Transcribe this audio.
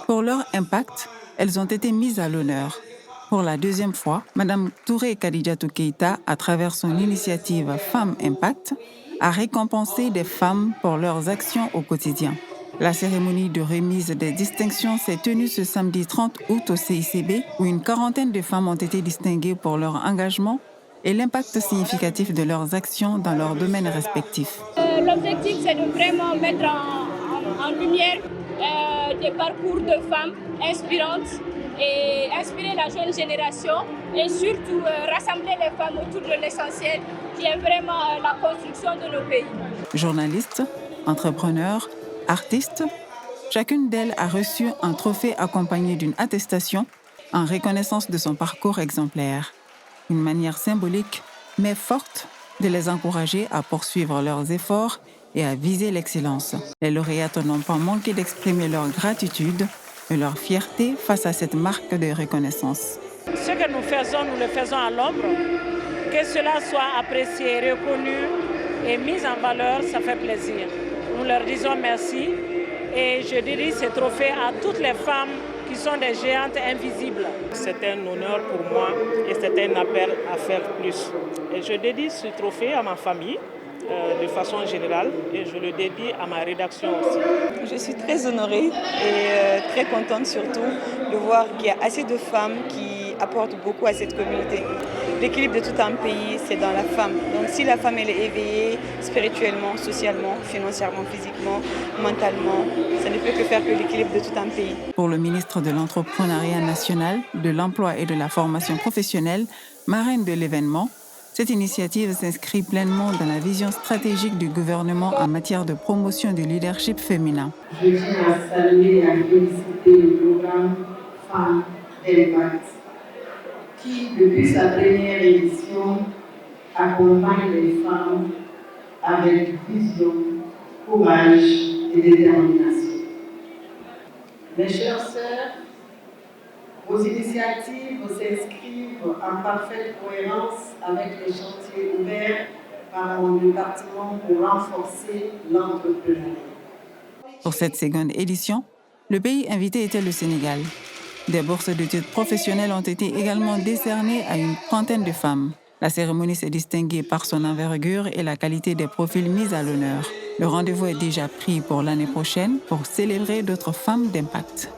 Pour leur impact, elles ont été mises à l'honneur. Pour la deuxième fois, Mme Touré Kadidiatou Keïta, à travers son initiative Femmes Impact, a récompensé des femmes pour leurs actions au quotidien. La cérémonie de remise des distinctions s'est tenue ce samedi 30 août au CICB, où une quarantaine de femmes ont été distinguées pour leur engagement et l'impact significatif de leurs actions dans leurs domaines respectifs. L'objectif, c'est de vraiment mettre en lumière des parcours de femmes inspirantes et inspirer la jeune génération et surtout rassembler les femmes autour de l'essentiel qui est vraiment la construction de nos pays. Journalistes, entrepreneurs, artistes, chacune d'elles a reçu un trophée accompagné d'une attestation en reconnaissance de son parcours exemplaire. Une manière symbolique, mais forte, de les encourager à poursuivre leurs efforts et à viser l'excellence. Les lauréates n'ont pas manqué d'exprimer leur gratitude et leur fierté face à cette marque de reconnaissance. Ce que nous le faisons à l'ombre. Que cela soit apprécié, reconnu et mis en valeur, ça fait plaisir. Nous leur disons merci et je dédie ce trophée à toutes les femmes qui sont des géantes invisibles. C'est un honneur pour moi et c'est un appel à faire plus. Et je dédie ce trophée à ma famille de façon générale et je le dédie à ma rédaction aussi. Je suis très honorée et très contente surtout de voir qu'il y a assez de femmes qui apportent beaucoup à cette communauté. L'équilibre de tout un pays, c'est dans la femme. Donc si la femme elle est éveillée spirituellement, socialement, financièrement, physiquement, mentalement, ça ne peut que faire que l'équilibre de tout un pays. Pour le ministre de l'Entrepreneuriat national, de l'Emploi et de la Formation professionnelle, marraine de l'événement, cette initiative s'inscrit pleinement dans la vision stratégique du gouvernement en matière de promotion du leadership féminin. Je tiens à saluer et à féliciter le programme Femmes Impact, qui, depuis sa première édition, accompagne les femmes avec vision, courage et détermination. Mes chères sœurs, vos initiatives s'inscrivent en parfaite cohérence avec les chantiers ouverts par mon département pour renforcer l'entrepreneuriat. Pour cette seconde édition, le pays invité était le Sénégal. Des bourses d'études professionnelles ont été également décernées à une trentaine de femmes. La cérémonie s'est distinguée par son envergure et la qualité des profils mis à l'honneur. Le rendez-vous est déjà pris pour l'année prochaine pour célébrer d'autres femmes d'impact.